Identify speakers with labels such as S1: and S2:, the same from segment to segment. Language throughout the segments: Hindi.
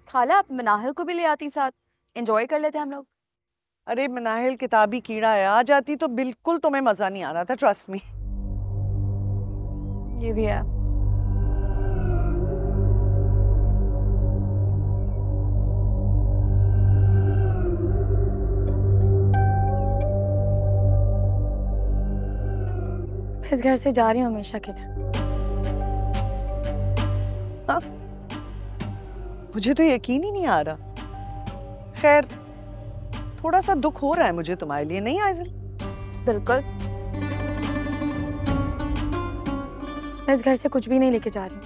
S1: खाला आप मनाहिल को भी ले आती साथ, एंजॉय कर लेते हम लोग।
S2: अरे मनाहिल किताबी कीड़ा है, आ जाती तो बिल्कुल तुम्हें मजा नहीं आ रहा था, ट्रस्ट मी।
S1: ये भी है।
S3: मैं इस घर से जा रही हूँ हमेशा के लिए।
S2: हाँ? मुझे तो यकीन ही नहीं आ रहा। खैर, थोड़ा सा दुख हो रहा है मुझे तुम्हारे लिए, नहीं आइज़ल?
S1: बिल्कुल।
S3: मैं इस घर से कुछ भी नहीं लेके जा रही हूँ,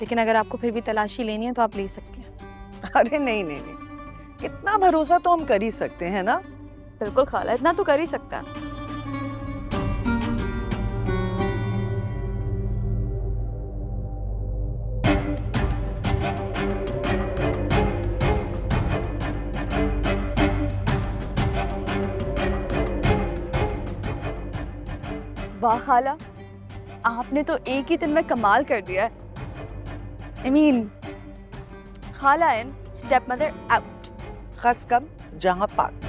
S3: लेकिन अगर आपको फिर भी तलाशी लेनी है तो आप ले सकती हैं।
S2: अरे नहीं नहीं नहीं, इतना भरोसा तो हम कर ही सकते हैं ना।
S1: बिल्कुल खाला, इतना तो कर ही सकता है। वाह खाला, आपने तो एक ही दिन में कमाल कर दिया है।
S3: I mean,
S1: खाला इन, स्टेप मदर आउट।
S2: खस कम जहां पाक।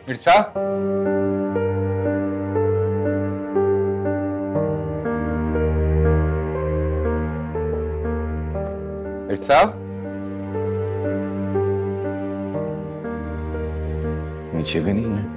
S4: मिर्जा, मिर्जा, नीचे भी नहीं है।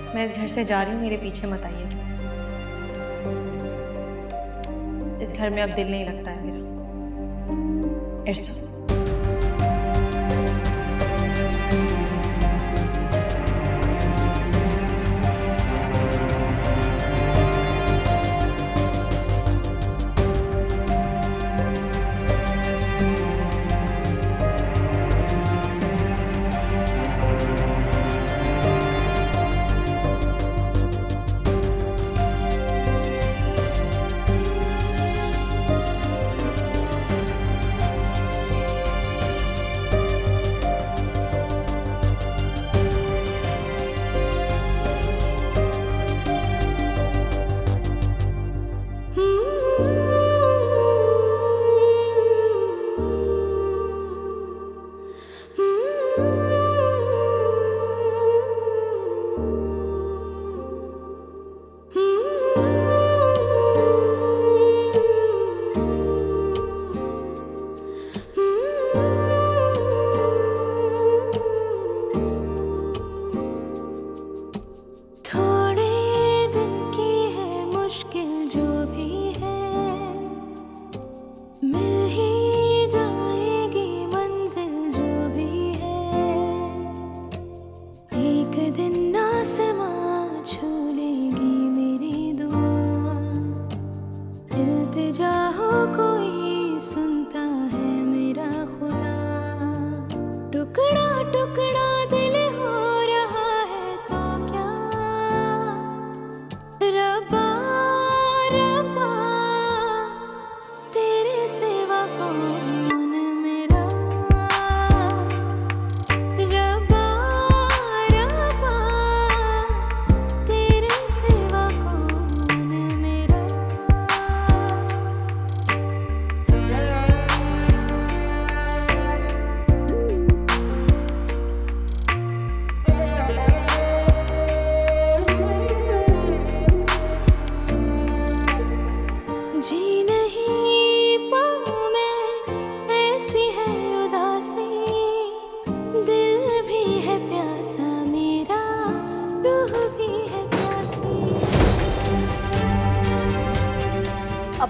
S3: मैं इस घर से जा रही हूँ, मेरे पीछे मत आइएगा। इस घर में अब दिल नहीं लगता है मेरा। इट्स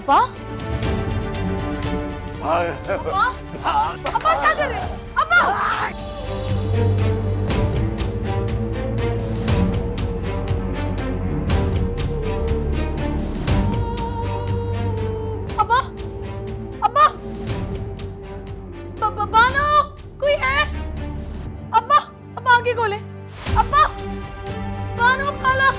S3: अब्बा अब्बा अब्बा क्या कर रहे हो अब्बा? अब्बा अब्बा बानो कोई है? अब्बा अब्बा आगे खोले। अब्बा बानो खाला।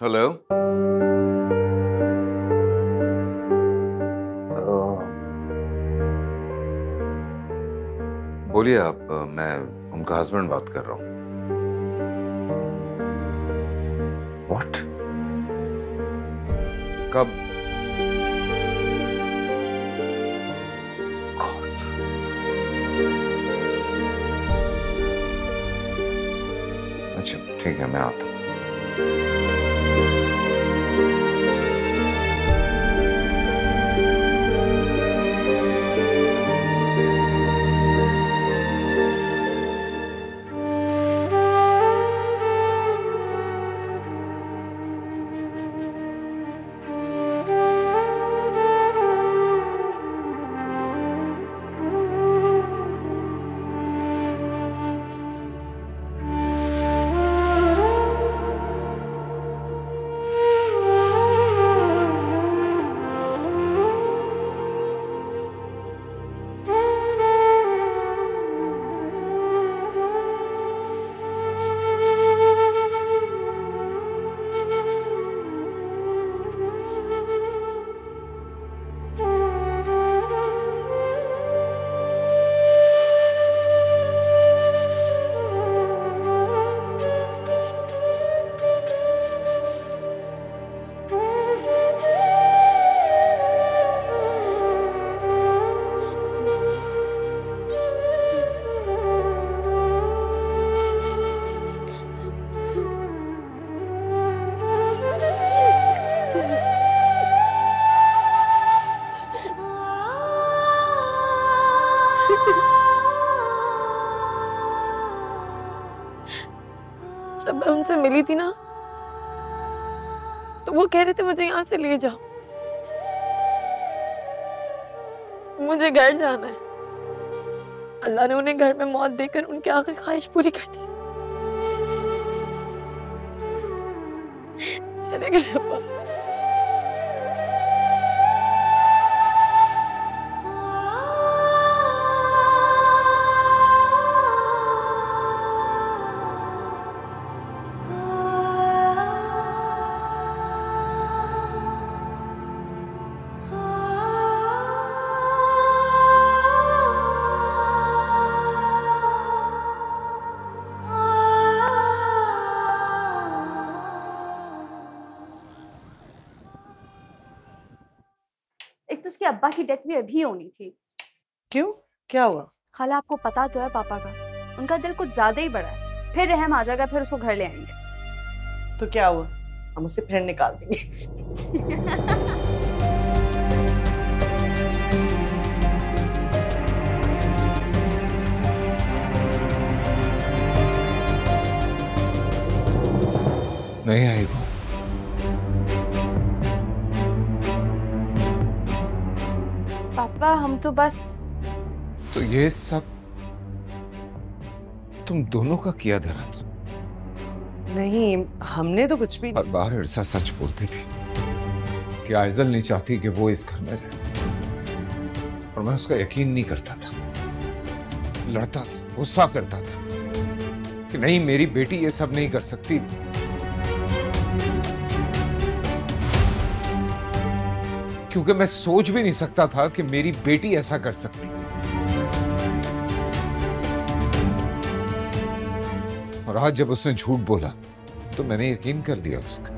S4: हेलो। बोलिए आप, मैं उनका हस्बैंड बात कर रहा हूँ। व्हाट? कब? अच्छा ठीक है, मैं आता हूँ।
S3: जब मैं उनसे मिली थी ना, तो वो कह रहे थे मुझे यहाँ से ले जाओ, मुझे घर जाना है। अल्लाह ने उन्हें घर में मौत देकर उनकी आखिरी ख्वाहिश पूरी कर दी। चले गए अब्बा।
S1: एक तो उसके अब्बा की डेथ भी अभी होनी थी।
S2: क्यों, क्या हुआ?
S1: खाला आपको पता तो है पापा का, उनका दिल कुछ ज्यादा ही बड़ा है। फिर रहम आ जाएगा, फिर उसको घर ले आएंगे।
S2: तो क्या हुआ, हम उसे फिर निकाल देंगे।
S4: नहीं आई वो।
S1: पापा हम तो बस।
S4: तो ये सब तुम दोनों का किया धरा था?
S2: नहीं, हमने तो कुछ भी
S4: हर बार इरसा सच बोलती थी कि आइजल नहीं चाहती कि वो इस घर में रहे, और मैं उसका यकीन नहीं करता था। लड़ता था, गुस्सा करता था कि नहीं, मेरी बेटी ये सब नहीं कर सकती। क्योंकि मैं सोच भी नहीं सकता था कि मेरी बेटी ऐसा कर सकती। और आज जब उसने झूठ बोला तो मैंने यकीन कर लिया उसका।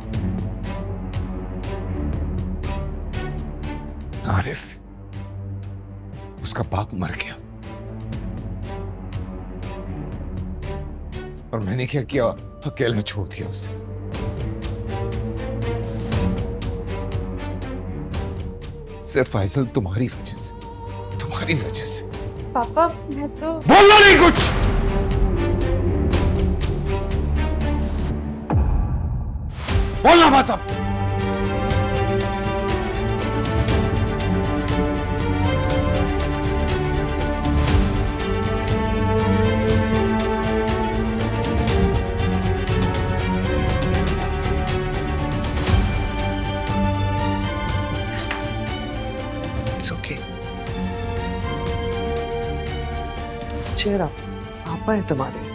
S4: आरिफ, उसका बाप मर गया, और मैंने क्या किया, अकेला छोड़ दिया उसे। सिर्फ आइजल तुम्हारी वजह से, तुम्हारी वजह से।
S1: पापा मैं तो
S4: बोलना नहीं कुछ। बोलना मत अब।
S2: It's okay. cheer up. पापा है तुम्हारे।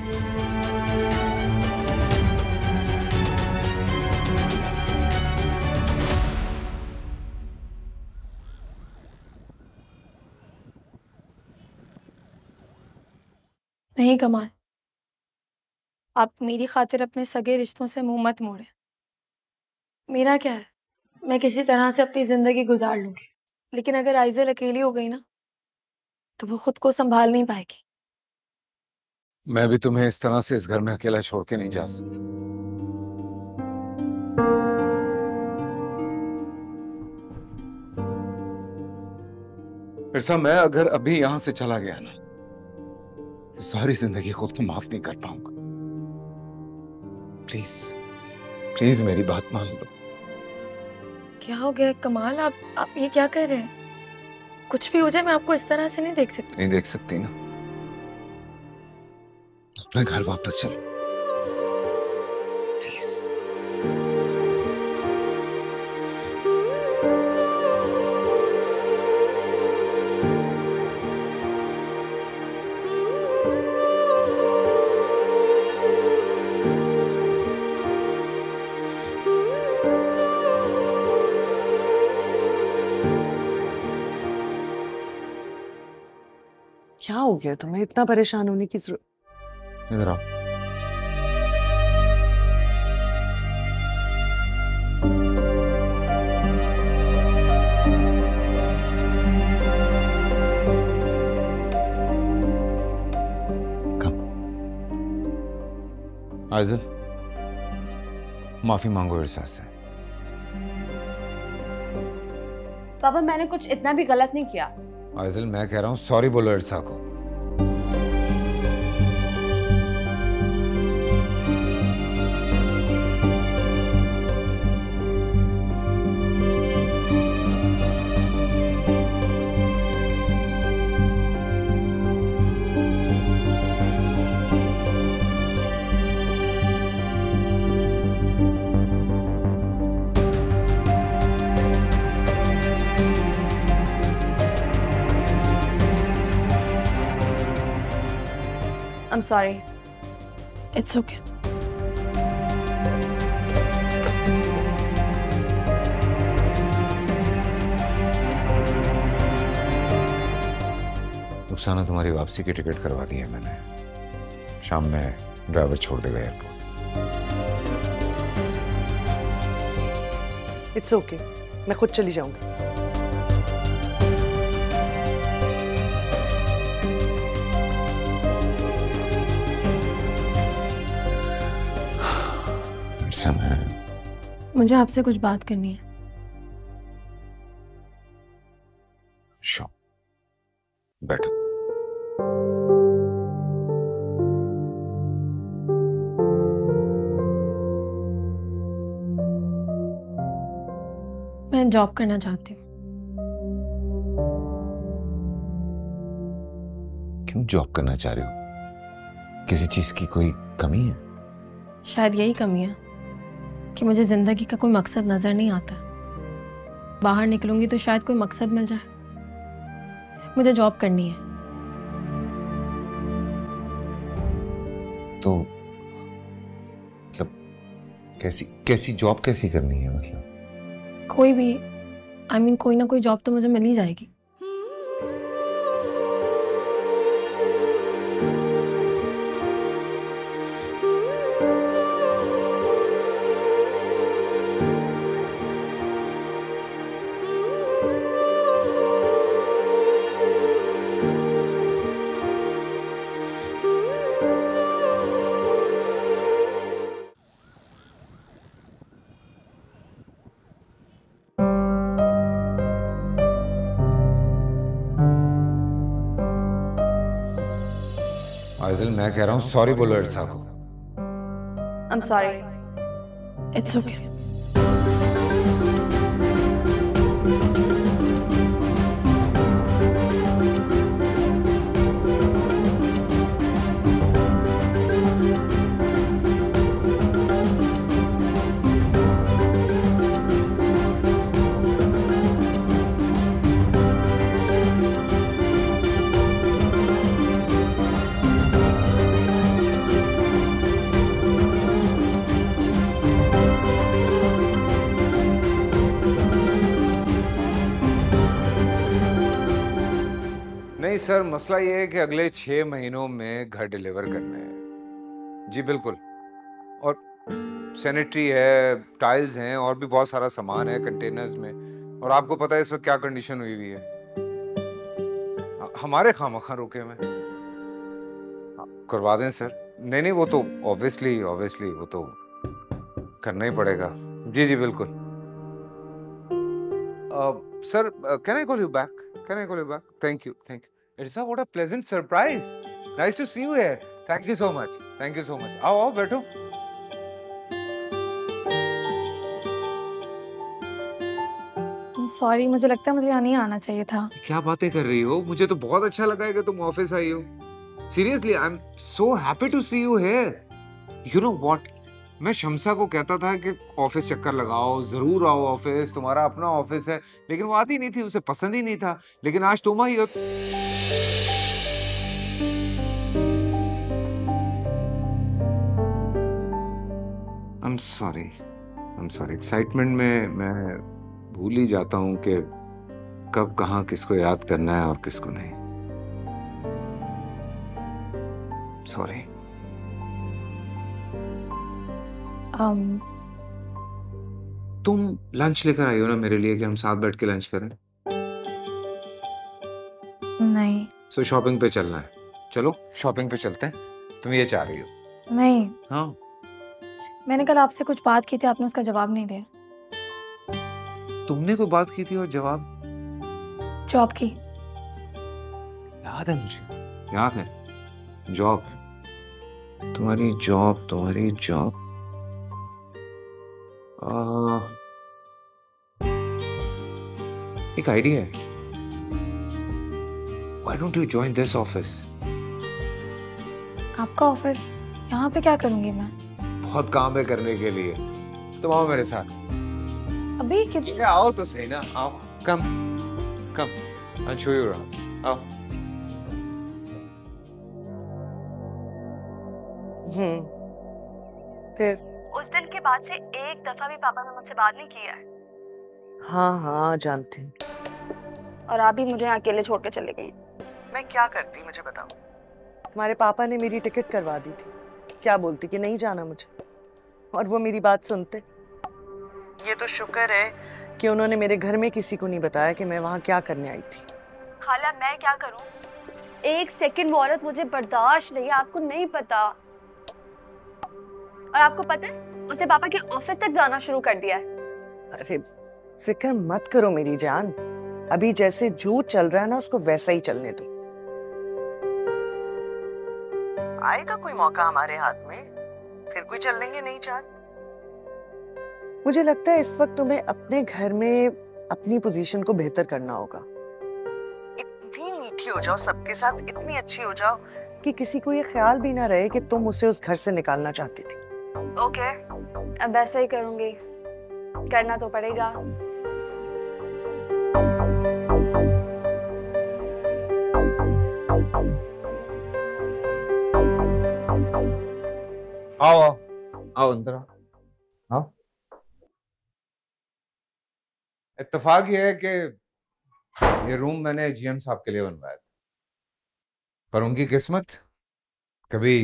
S3: नहीं कमाल, आप मेरी खातिर अपने सगे रिश्तों से मुंह मत मोड़े। मेरा क्या है, मैं किसी तरह से अपनी जिंदगी गुजार लूंगी, लेकिन अगर आइजल अकेली हो गई ना तो वो खुद को संभाल नहीं पाएगी।
S4: मैं भी तुम्हें इस तरह से इस घर में अकेला छोड़ के नहीं जा सकता। फिर मैं अगर अभी यहां से चला गया ना तो सारी जिंदगी खुद को माफ नहीं कर पाऊंगा। प्लीज प्लीज मेरी बात मान लो।
S3: क्या हो गया कमाल, आप ये क्या कर रहे हैं? कुछ भी हो जाए मैं आपको इस तरह से नहीं देख सकती।
S4: नहीं देख सकती ना, अपने घर वापस चलो प्लीज।
S2: क्या हो गया तुम्हें? इतना परेशान होने की जरूरत?
S4: इधर आओ। आइजल, माफी मांगो इरसा से।
S1: पापा मैंने कुछ इतना भी गलत नहीं किया।
S4: आइजल, मैं कह रहा हूं सॉरी बोलो इरसा को।
S1: I'm sorry.
S3: It's okay.
S4: Rukhsana, तुम्हारी वापसी की टिकट करवा दी है मैंने। शाम में ड्राइवर छोड़ देगा एयरपोर्ट।
S2: इट्स ओके, मैं खुद चली जाऊंगी।
S4: समय
S3: मुझे आपसे कुछ बात करनी है।
S4: शो बैठो।
S3: मैं जॉब करना चाहती हूँ।
S4: क्यों जॉब करना चाह रहे हो? किसी चीज की कोई कमी है?
S3: शायद यही कमी है कि मुझे जिंदगी का कोई मकसद नजर नहीं आता। बाहर निकलूंगी तो शायद कोई मकसद मिल जाए। मुझे जॉब करनी है।
S4: तो मतलब कैसी जॉब कैसी करनी है? मतलब
S3: कोई भी कोई ना कोई जॉब तो मुझे मिल ही जाएगी।
S4: आइजल, मैं कह रहा हूँ सॉरी बोलो इरसा को।
S1: I am sorry.
S3: It's okay.
S4: नहीं सर, मसला ये है कि अगले 6 महीनों में घर डिलीवर करने हैं। जी बिल्कुल। और सैनिटरी है, टाइल्स हैं, और भी बहुत सारा सामान है कंटेनर्स में। और आपको पता है इस वक्त क्या कंडीशन हुई हुई है। हमारे खामखा रुके में करवा दें सर। नहीं, वो तो ऑब्वियसली वो तो करना ही पड़ेगा। जी जी बिल्कुल। Sir, can I call you back? Thank you. Irsa, what a pleasant surprise. Nice to see you here. Thank you so much. आओ बैठो।
S3: सॉरी, मुझे लगता है मुझे यहाँ नहीं आना चाहिए था।
S4: क्या बातें कर रही हो? मुझे तो बहुत अच्छा लगा है कि तुम ऑफिस आई हो। Seriously, I'm so happy to see you here. You know what? मैं शमसा को कहता था कि ऑफिस चक्कर लगाओ, जरूर आओ ऑफिस, तुम्हारा अपना ऑफिस है, लेकिन वो आती नहीं थी, उसे पसंद ही नहीं था। लेकिन आज तुम आई हो। I'm sorry. एक्साइटमेंट में मैं भूल ही जाता हूँ कि कब कहाँ किसको याद करना है और किसको नहीं। सॉरी। तुम लंच लेकर आई हो ना मेरे लिए कि हम साथ बैठ के लंच करें?
S3: नहीं।
S4: सो शॉपिंग पे चलना है। चलो शॉपिंग पे चलते हैं। तुम ये चाह रही हो?
S3: नहीं।
S4: हाँ,
S3: मैंने कल आपसे कुछ बात की थी, आपने उसका जवाब नहीं दिया।
S4: तुमने कोई बात की थी और जवाब?
S3: जॉब की।
S4: याद है मुझे, याद है। जॉब, तुम्हारी जॉब। एक आइडिया है। Why don't you join this office?
S3: आपका ऑफिस? यहाँ पे क्या करूंगी मैं?
S4: बहुत काम है करने के लिए। तुम आओ मेरे साथ।
S3: अभी कितनी?
S4: आओ तो सही ना, आओ। कम I'll show you around. आओ।
S2: फिर
S1: उस दिन के बाद से एक दफा भी पापा ने मुझसे बात नहीं की है।
S2: हाँ जानती हूँ।
S1: और आप भी मुझे अकेले छोड़ के चले गई।
S2: मैं क्या करती मुझे बताओ। तुम्हारे पापा ने मेरी टिकट करवा दी थी, क्या बोलती कि नहीं जाना मुझे, और वो मेरी बात सुनते। ये तो शुक्र है कि उन्होंने मेरे घर में किसी को नहीं बताया कि मैं वहाँ क्या करने आई थी।
S1: खाला मैं क्या करूँ, एक सेकंड वो औरत मुझे बर्दाश्त नहीं है, आपको नहीं पता। और आपको पता है उसने पापा के ऑफिस तक जाना शुरू कर दिया है।
S2: अरे फिक्र मत करो मेरी जान, अभी जैसे जो चल रहा है ना उसको वैसा ही चलने दो। आएगा कोई मौका हमारे हाथ में, फिर कोई चल लेंगे नई चाल। मुझे लगता है इस वक्त तुम्हें अपने घर में अपनी पोजीशन को बेहतर करना होगा। इतनी मीठी हो जाओ, सबके साथ इतनी अच्छी हो जाओ कि किसी को ये ख्याल भी ना रहे कि तुम उसे उस घर से निकालना चाहती थी।
S1: ओके, अब ऐसा ही करूंगी, करना तो पड़ेगा।
S4: आओ आओ आओ अंदर आओ। आओ। इत्तेफाक ये है कि ये रूम मैंने जीएम साहब के लिए बनवाया था, पर उनकी किस्मत कभी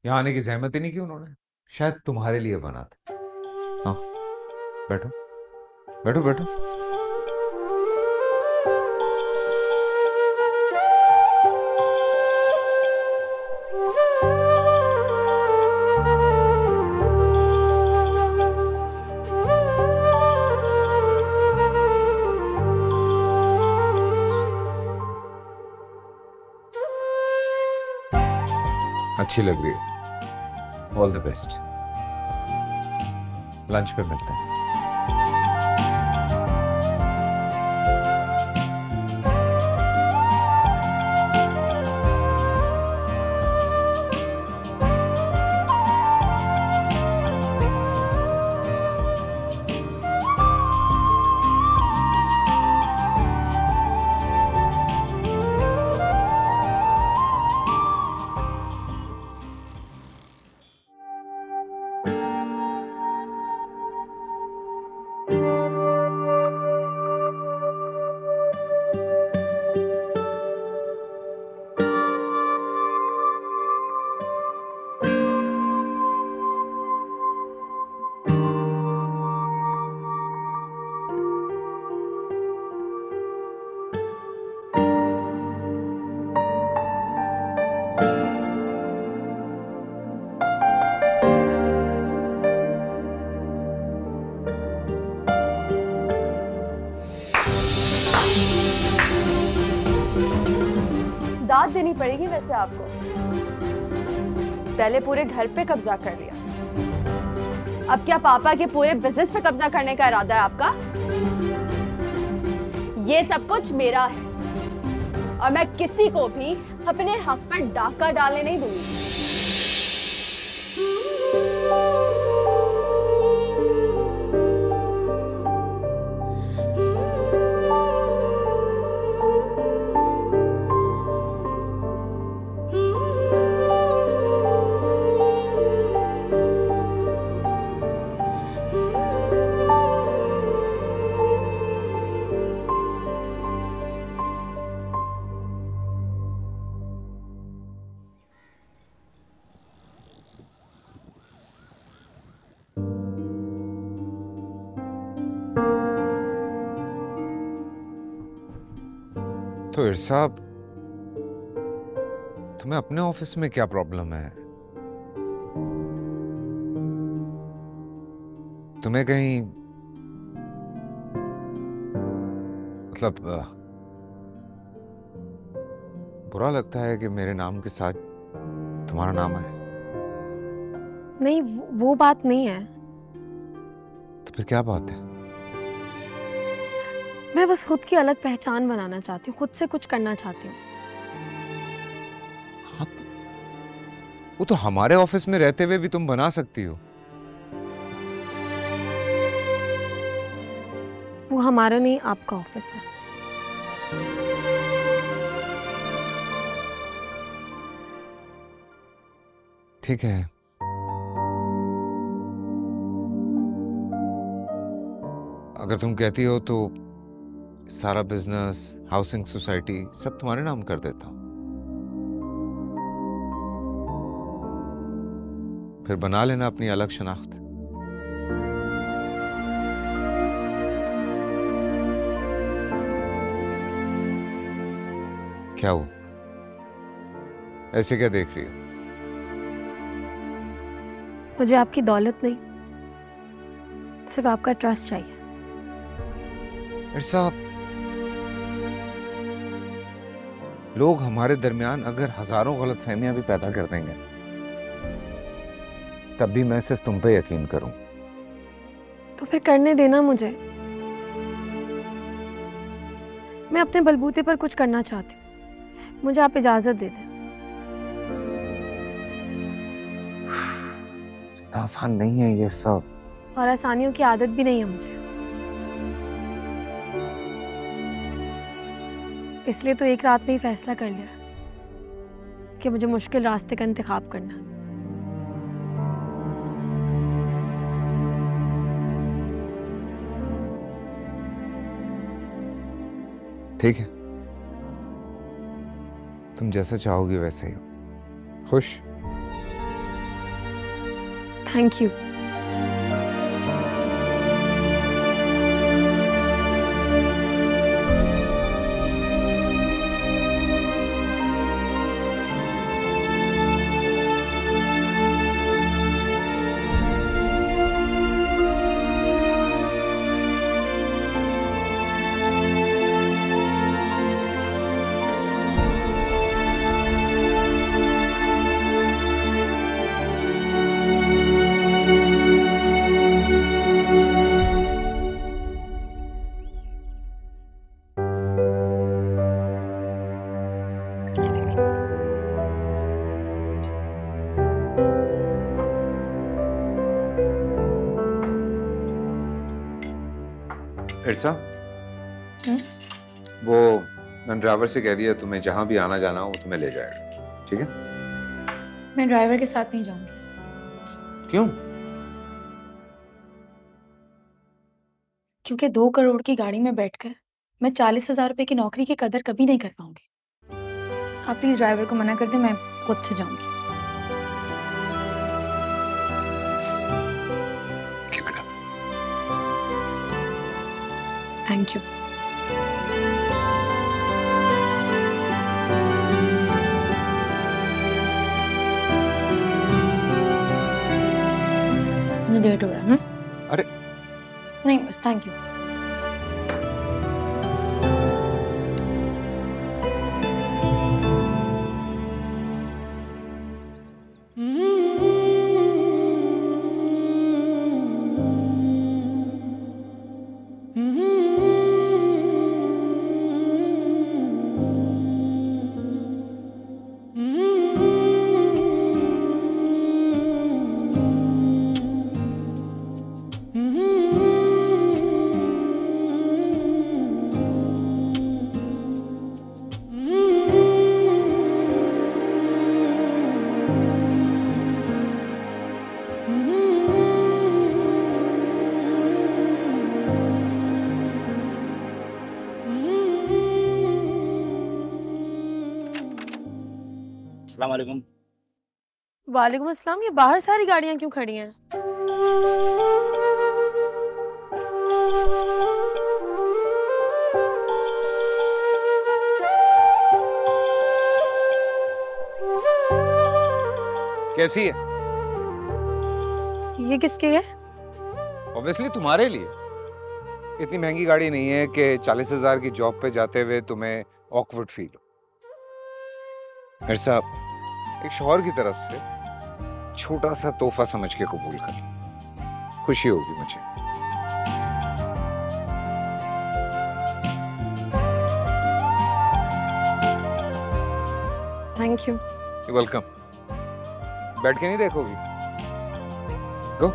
S4: यहाँ आने की जहमत ही नहीं की उन्होंने। शायद तुम्हारे लिए बना था। हाँ, बैठो बैठो बैठो। अच्छी लग रही है। All the best. लंच पे मिलते हैं।
S1: दाद देनी पड़ेगी वैसे आपको। पहले पूरे घर पे कब्जा कर लिया, अब क्या पापा के पूरे बिजनेस पे कब्जा करने का इरादा है आपका? ये सब कुछ मेरा है और मैं किसी को भी अपने हक पर डाका डालने नहीं दूंगी।
S4: तो इरसाब, तुम्हें अपने ऑफिस में क्या प्रॉब्लम है? तुम्हें कहीं मतलब बुरा लगता है कि मेरे नाम के साथ तुम्हारा नाम है?
S3: नहीं, वो बात नहीं है।
S4: तो फिर क्या बात है?
S3: मैं बस खुद की अलग पहचान बनाना चाहती हूँ, खुद से कुछ करना चाहती हूँ।
S4: हाँ, वो तो हमारे ऑफिस में रहते हुए भी तुम बना सकती हो।
S3: वो हमारा नहीं, आपका ऑफिस है।
S4: ठीक है, अगर तुम कहती हो तो सारा बिजनेस, हाउसिंग सोसाइटी सब तुम्हारे नाम कर देता हूं। फिर बना लेना अपनी अलग शनाख्त। क्या हुआ? ऐसे क्या देख रही हो?
S3: मुझे आपकी दौलत नहीं, सिर्फ आपका ट्रस्ट चाहिए।
S4: साहब, लोग हमारे दरमियान अगर हजारों गलतफहमियां भी पैदा कर देंगे, तब भी मैं सिर्फ तुम पे यकीन करूं।
S3: तो फिर करने देना मुझे। मैं अपने बलबूते पर कुछ करना चाहती हूँ, मुझे आप इजाजत दे दें।
S4: आसान नहीं है ये सब,
S3: और आसानियों की आदत भी नहीं है मुझे, इसलिए तो एक रात में ही फैसला कर लिया कि मुझे मुश्किल रास्ते का इंतखाब करना।
S4: ठीक है, तुम जैसा चाहोगी वैसा ही हो। खुश?
S3: Thank you.
S4: इरसा, वो मैंने ड्राइवर से कह दिया तुम्हें जहां भी आना जाना हो वो तुम्हें ले जाएगा, ठीक है?
S3: मैं ड्राइवर के साथ नहीं जाऊंगी।
S4: क्यों?
S3: क्योंकि 2 करोड़ की गाड़ी में बैठकर मैं 40,000 रुपए की नौकरी की कदर कभी नहीं कर पाऊंगी। आप प्लीज ड्राइवर को मना कर दें, मैं खुद से जाऊंगी।
S4: ठीक बेटा।
S3: Thank you. मुझे लेट हो रहा है।
S4: अरे
S3: नहीं बस थैंक यू।
S5: अस्सलाम वालेकुम।
S3: वालेकुम अस्सलाम। ये बाहर सारी गाड़ियां क्यों खड़ी हैं?
S4: कैसी है?
S3: ये किसके है?
S4: ऑब्वियसली तुम्हारे लिए। इतनी महंगी गाड़ी नहीं है कि 40,000 की जॉब पे जाते हुए तुम्हें ऑकवर्ड फील हो। मेरे साहब, एक शौहर की तरफ से छोटा सा तोहफा समझ के कबूल कर, खुशी होगी मुझे।
S3: Thank you.
S4: वेलकम। बैठ के नहीं देखोगी? गो।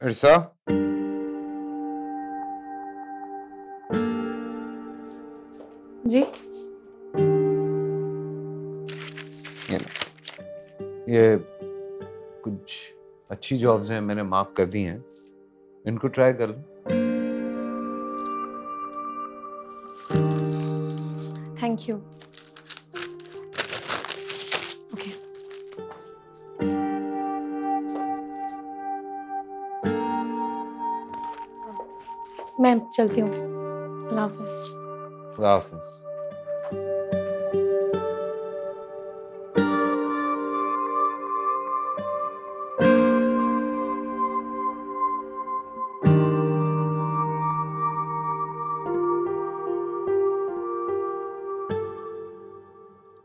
S4: इरसा,
S3: जी
S4: ये कुछ अच्छी जॉब्स हैं, मैंने मार्क कर दी हैं, इनको ट्राई कर लो।
S3: Thank you. ओके। मैं चलती हूँ। अल्लाह हाफिज़।
S4: अल्लाह हाफिज़।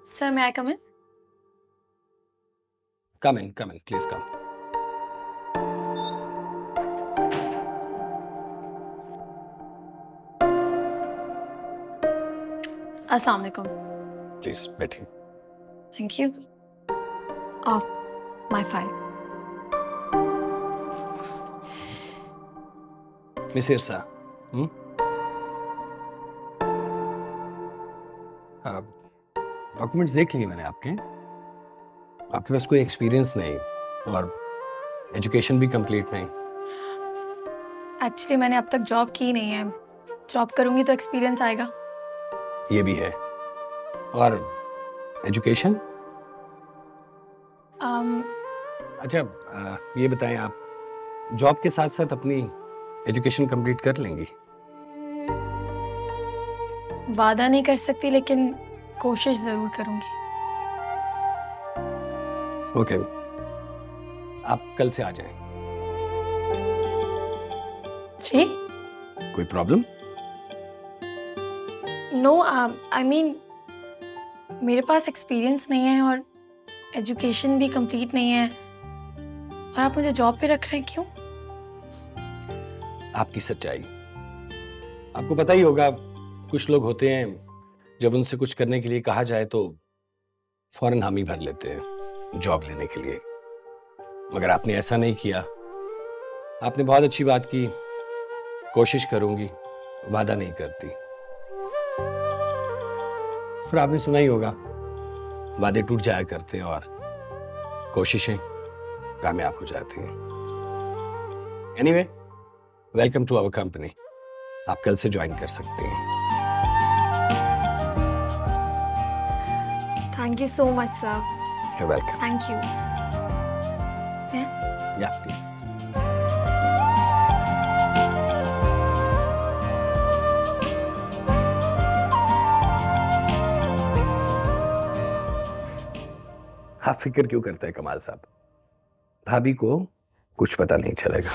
S3: Sir, may I come in?
S5: Come in, please come.
S3: Assalamu alaikum.
S5: Please, बैठिए.
S3: Thank you. My file.
S5: Miss Irsa, documents देख लिए मैंने आपके पास कोई एक्सपीरियंस नहीं और एजुकेशन भी कंप्लीट नहीं।
S3: एक्चुअली मैंने अब तक जॉब की नहीं है। जॉब करूंगी तो एक्सपीरियंस आएगा।
S5: ये भी है। और एजुकेशन? अच्छा, ये बताएं, आप जॉब के साथ साथ अपनी एजुकेशन कंप्लीट कर लेंगी?
S3: वादा नहीं कर सकती, लेकिन कोशिश जरूर करूंगी।
S5: ओके, आप कल से आ जाएं।
S3: जी?
S5: कोई प्रॉब्लम?
S3: नो, आई मीन मेरे पास एक्सपीरियंस नहीं है और एजुकेशन भी कंप्लीट नहीं है, और आप मुझे जॉब पे रख रहे हैं, क्यों?
S5: आपकी सच्चाई आपको पता ही होगा। कुछ लोग होते हैं, जब उनसे कुछ करने के लिए कहा जाए तो फौरन हामी भर लेते हैं जॉब लेने के लिए, मगर आपने ऐसा नहीं किया। आपने बहुत अच्छी बात की। कोशिश करूंगी, वादा नहीं करती। फिर आपने सुना ही होगा, वादे टूट जाया करते हैं और कोशिशें कामयाब हो जाती हैं। Anyway, welcome to our company. आप कल से ज्वाइन कर सकते हैं।
S3: Thank you so much sir.
S5: You're welcome.
S3: Thank you.
S5: Yeah, please. आप फिक्र क्यों करते हैं कमाल साहब? भाभी को कुछ पता नहीं चलेगा।